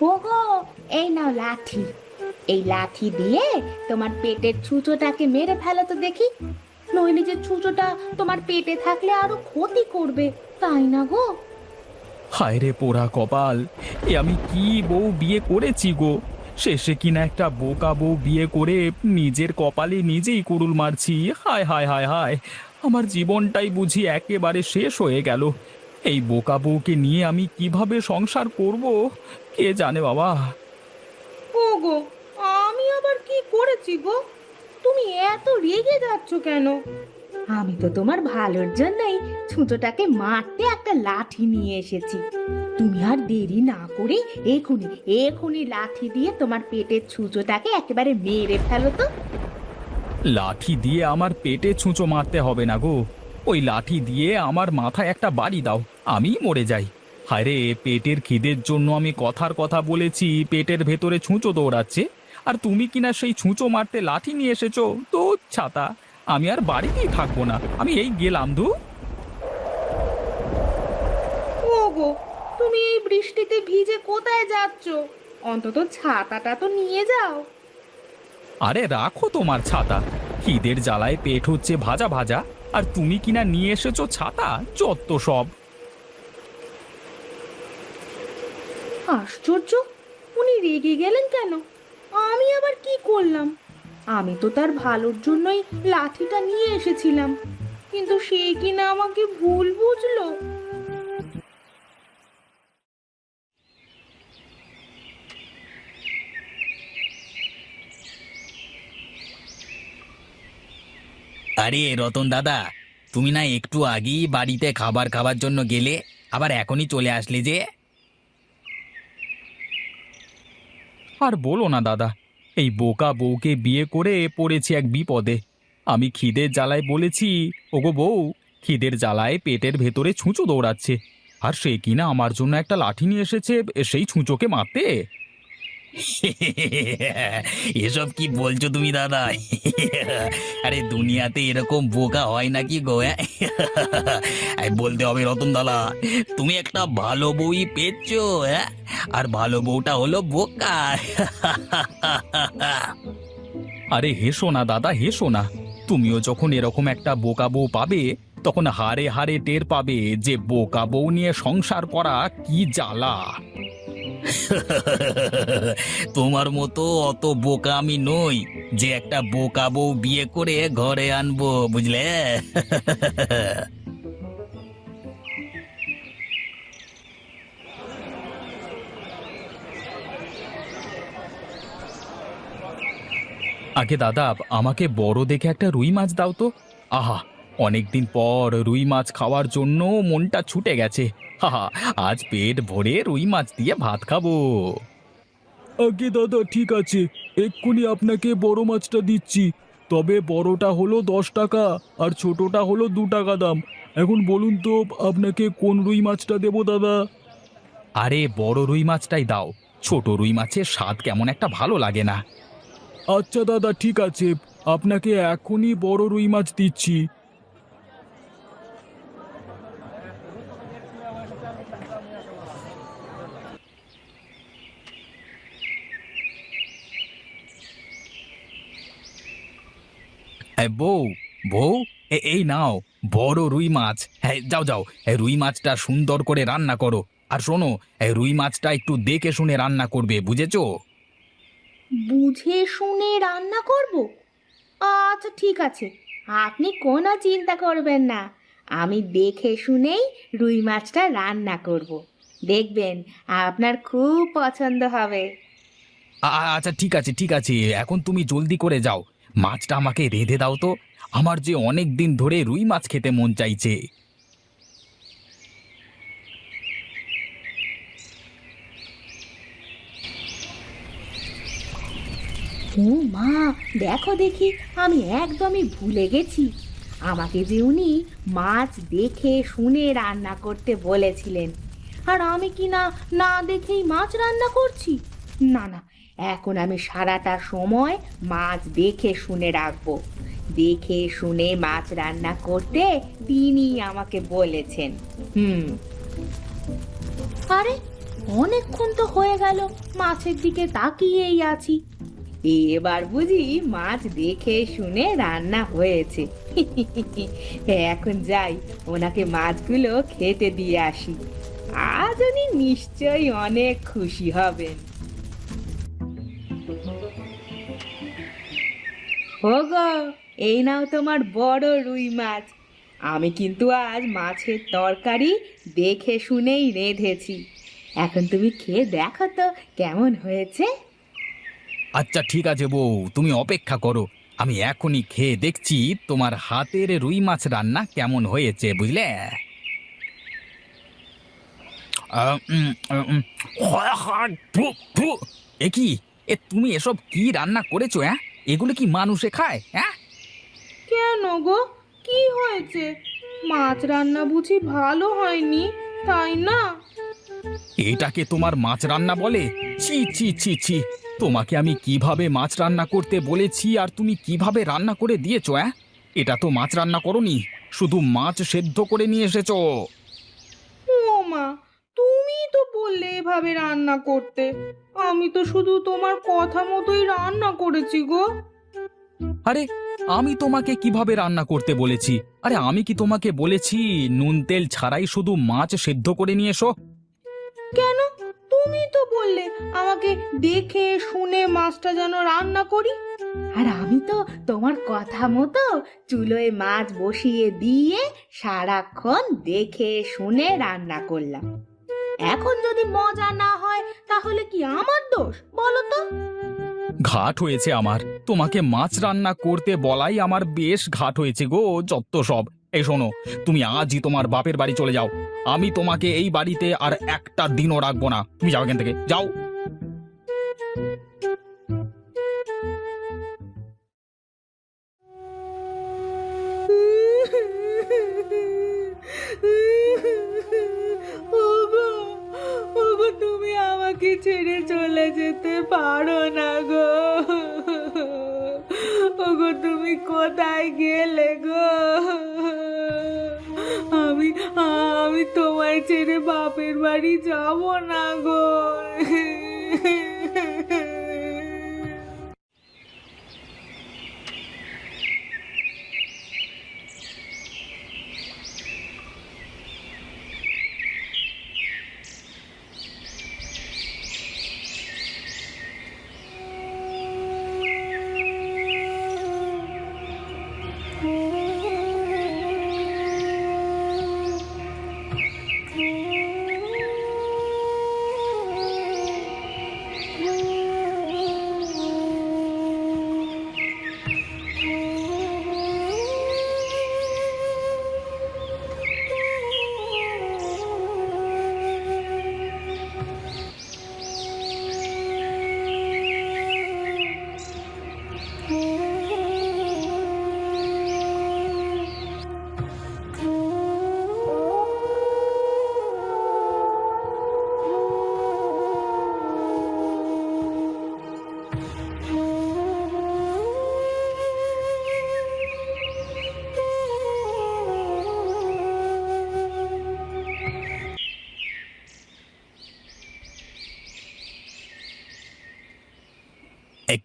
ওগো, এই নাও লাঠি। এই লাঠি দিয়ে তোমার পেটের ছুঁচোটাকে মেরে ফেলো তো দেখি। নইলে যে ছুঁচোটা তোমার পেটে থাকলে আরো ক্ষতি করবে, তাই না গো? হায় রে পোড়া কপাল! এ আমি কি বউ বিয়ে করেছি গো! শেষে কিনা একটা বোকা বউ বিয়ে করে নিজের কপালে নিজেই কুড়ুল মারছি। হায় হায় হায় হায়! আমার জীবনটাই বুঝি একেবারে শেষ হয়ে গেল। এই বোকা বউকে নিয়ে আমি কিভাবে সংসার করব কে জানে বাবা। ওগো, আমি আবার কি করেছি গো? তুমি এত রেগে যাচ্ছ কেন? আমি তো তোমার ভালোর জন্যই ছুঁচোটাকে মারতে একটা লাঠি নিয়ে এসেছি। তুমি আর দেরি না করে এখুনি এখুনি লাঠি দিয়ে তোমার পেটের ছুঁচোটাকে একেবারে মেরে ফেলো তো। লাঠি দিয়ে আমার পেটে ছুঁচো মারতে হবে না গো। ওই লাঠি দিয়ে আমার মাথায় একটা বাড়ি দাও, আমি মরে যাই। হায় রে, পেটের খিদের জন্য আমি কথার কথা বলেছি, পেটের ভেতরে ছুঁচো দৌড়াচ্ছে, আর তুমি কিনা সেই ছুঁচো মারতে লাঠি নিয়ে এসেছো। তো ছাতা, আমি আর বাড়িতেই থাকবো না, আমি এই গেলাম ধু। ওগো, তুমি এই বৃষ্টিতে ভিজে কোথায় যাচ্ছ? অন্তত ছাতাটা তো নিয়ে যাও। আরে রাখো তোমার ছাতা, খিদের জ্বালায় পেট হচ্ছে ভাজা ভাজা, আর তুমি কিনা নিয়ে এসেছো ছাতা, যত সব। আশ্চর্য, উনি রেগে গেলেন কেন? আমি আবার কি করলাম? আমি তো তার ভালোর জন্যই লাঠিটা নিয়ে এসেছিলাম, কিন্তু সে কিনা আমাকে ভুল বুঝলো। আরে রতন দাদা, তুমি না একটু আগেই বাড়িতে খাবার খাবার জন্য গেলে, আবার এখনই চলে আসলে যে? আর বলো না দাদা, এই বোকা বউকে বিয়ে করে পড়েছি এক বিপদে। আমি খিদের জ্বালায় বলেছি, ওগো বউ, খিদের জ্বালায় পেটের ভেতরে ছুঁচো দৌড়াচ্ছে, আর সে কিনা আমার জন্য একটা লাঠি নিয়ে এসেছে সেই ছুঁচোকে মারতে। এসব কি বলছো তুমি দাদা? আরে দুনিয়াতে এরকম বোকা হয় নাকি গো? বলতে হবে রতন দাদা, তুমি একটা ভালো বউই পেয়েছো, হ্যাঁ? আর ভালো বউটা হলো বোকা। আরে হেসো না দাদা, হেসো না। তুমিও যখন এরকম একটা বোকা বউ পাবে, তখন হারে হারে টের পাবে যে বোকা বউ নিয়ে সংসার করা কি জ্বালা। তোমার মতো অত বোকা আমি নই যে একটা বোকা বউ বিয়ে করে ঘরে আনবো, বুঝলে? আগে দাদা, আমাকে বড় দেখে একটা রুই মাছ দাও তো। আহা, অনেকদিন পর রুই মাছ খাওয়ার জন্য মনটা ছুটে গেছে। হাহা, আজ পেট ভরে রুই মাছ দিয়ে ভাত খাবো। আগে দাদা, ঠিক আছে, এক্ষুনি আপনাকে বড় মাছটা দিচ্ছি। তবে বড়টা হলো 10 টাকা আর ছোটটা হলো 2 টাকা দাম। এখন বলুন তো আপনাকে কোন রুই মাছটা দেবো দাদা? আরে বড় রুই মাছটাই দাও, ছোট রুই মাছের স্বাদ কেমন একটা ভালো লাগে না। আচ্ছা দাদা, ঠিক আছে, আপনাকে এখনই বড় রুই মাছ দিচ্ছি। বউ, বউ, এই নাও বড় রুই মাছ। হ্যাঁ, যাও যাও, রুই মাছটা সুন্দর করে রান্না করো। আর শোনো, রুই মাছটা একটু দেখে শুনে রান্না করবে, বুঝেছো? বুঝে শুনে রান্না করব? আচ্ছা ঠিক আছে, আপনি কোনো চিন্তা করবেন না। আমি দেখে শুনেই রুই মাছটা রান্না করব। দেখবেন আপনার খুব পছন্দ হবে। আচ্ছা ঠিক আছে, ঠিক আছে, এখন তুমি জলদি করে যাও, মাছটা আমাকে রেঁধে দাও তো। আমার যে অনেক দিন ধরে রুই মাছ খেতে মন চাইছে। ও মা, দেখো দেখি, আমি একদমই ভুলে গেছি। আমাকে যে উনি মাছ দেখে শুনে রান্না করতে বলেছিলেন, আর আমি কি না না দেখেই মাছ রান্না করছি। না না, এখন আমি সারাটা সময় মাছ দেখে শুনে রাখবো। দেখে শুনে মাছ রান্না করতে তিনি আমাকে বলেছেন। হুম। আরে, অনেকক্ষণ তো হয়ে গেল মাছের দিকে তাকিয়েই আছি। এবার বুঝি মাছ দেখে শুনে রান্না হয়েছে। এখন যাই, ওনাকে মাছগুলো খেতে দিয়ে আসি। আজ উনি নিশ্চয়ই অনেক খুশি হবেন। ওগো, এই নাও তোমার বড় রুই মাছ। আমি কিন্তু আজ মাছের তরকারি দেখে শুনেই রেঁধেছি। এখন তুমি খেয়ে দেখো তো কেমন হয়েছে। আচ্ছা ঠিক আছে বউ, তুমি অপেক্ষা করো। আমি এখনই খেয়ে দেখছি তোমার হাতের রুই মাছ রান্না কেমন হয়েছে, বুঝলে? ফু, ফু। এ কি, তুমি এসব কি রান্না করেছো? হ্যাঁ, এগুলো কি মানুষে খায়? হ্যাঁ, কেন গো, কি হয়েছে? মাছ রান্না বুঝি ভালো হয়নি, তাই না? এটাকে তোমার মাছ রান্না বলে? ছি ছি ছি ছি! তোমাকে আমি কিভাবে মাছ রান্না করতে বলেছি আর তুমি কিভাবে রান্না করে দিয়েছো? হ্যাঁ, এটা তো মাছ রান্না করনি, শুধু মাছ সেদ্ধ করে নিয়ে এসেছো। ও মা, তুমি তো বললে এভাবে রান্না করতে। আমি তো শুধু তোমার কথা মতোই রান্না করেছি গো। আরে, আমি তোমাকে কিভাবে রান্না করতে বলেছি? আরে, আমি কি তোমাকে বলেছি নুন তেল ছাড়াই শুধু মাছ সেদ্ধ করে নিয়ে এসো? কেন, তুমি তো বললে আমাকে দেখে শুনে মাছটা যেন রান্না করি। আর আমি তো তোমার কথা মতো চুলোয় মাছ বসিয়ে দিয়ে সারাক্ষণ দেখে শুনে রান্না করলাম। এখন যদি মজা না হয় তাহলে কি আমার দোষ বলো তো? ঘাট হয়েছে আমার, তোমাকে মাছ রান্না করতে বলাই আমার বেশ ঘাট হয়েছে গো, যত সব। এই শোনো, তুমি আজই তোমার বাপের বাড়ি চলে যাও। আমি তোমাকে এই বাড়িতে আর একটা দিনও রাখবো না। তুমি যাও এখান থেকে, যাও। ওগো, ওগো, তুমি আমাকে ছেড়ে চলে যেতে পারো না গো। ওগো, তুমি কোথায় গেলে গো? আমি আমি তোমায় ছেড়ে বাপের বাড়ি যাব না গো।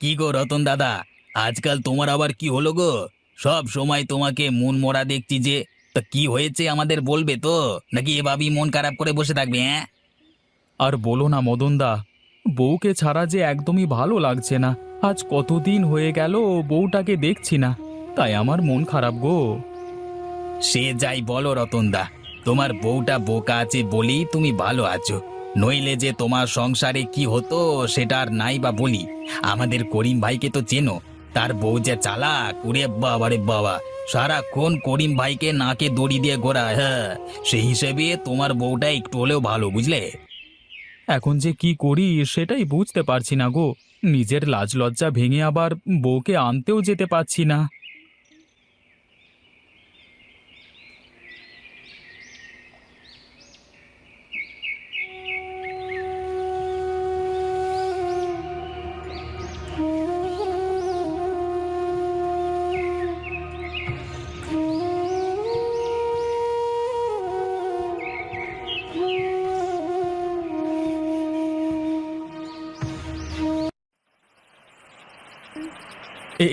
কি গো রতন দাদা, আজকাল তোমার আবার কি হলো গো? সব সময় তোমাকে মন মরা দেখছি যে। তা কি হয়েছে আমাদের বলবে তো, নাকি এভাবেই মন খারাপ করে বসে থাকবে? হ্যাঁ, আর বলো না মদনদা, বউকে ছাড়া যে একদমই ভালো লাগছে না। আজ কতদিন হয়ে গেল বউটাকে দেখছি না, তাই আমার মন খারাপ গো। সে যাই বলো রতনদা, তোমার বউটা বোকা আছে বলেই তুমি ভালো আছো। নইলে যে তোমার সংসারে কি হতো সেটা আর নাই বা বলি। আমাদের করিম ভাইকে তো চেনো, তার বউ যে চালাক, ওরে বাবা রে বাবা, সারাক্ষণ করিম ভাইকে নাকে দড়ি দিয়ে ঘোরায়। হ্যাঁ, সেই হিসেবে তোমার বউটা একটু হলেও ভালো, বুঝলে? এখন যে কি করি সেটাই বুঝতে পারছি না গো। নিজের লাজ লজ্জা ভেঙে আবার বউকে আনতেও যেতে পারছি না।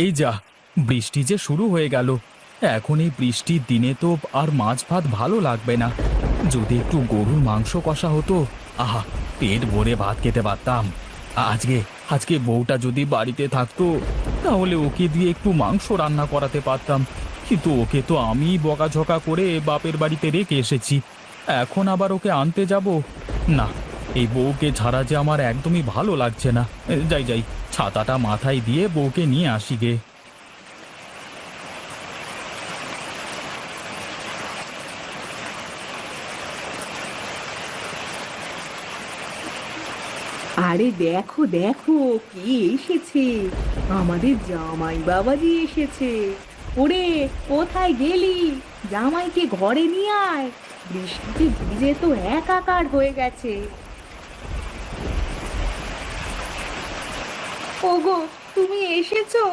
এই যা, বৃষ্টি যে শুরু হয়ে গেল। এখন এই বৃষ্টির দিনে তো আর মাছ ভাত ভালো লাগবে না। যদি একটু গরুর মাংস কষা হতো, আহা, পেট ভরে ভাত খেতে পারতাম। আজকে আজকে বউটা যদি বাড়িতে থাকতো, তাহলে ওকে দিয়ে একটু মাংস রান্না করাতে পারতাম। কিন্তু ওকে তো আমি বকাঝকা করে বাপের বাড়িতে রেখে এসেছি। এখন আবার ওকে আনতে যাব? না, এই বউকে ছাড়া যে আমার একদমই ভালো লাগছে না। যাই যাই, ছাতাটা মাথায় দিয়ে বউকে নিয়ে আসি গে। আরে দেখো দেখো, কে এসেছে! আমাদের জামাই বাবাজি এসেছে। ওরে, কোথায় গেলি? জামাইকে ঘরে নিয়ে আয়, বৃষ্টিতে ভিজে তো একাকার হয়ে গেছে। ওগো, তুমি এসেছো?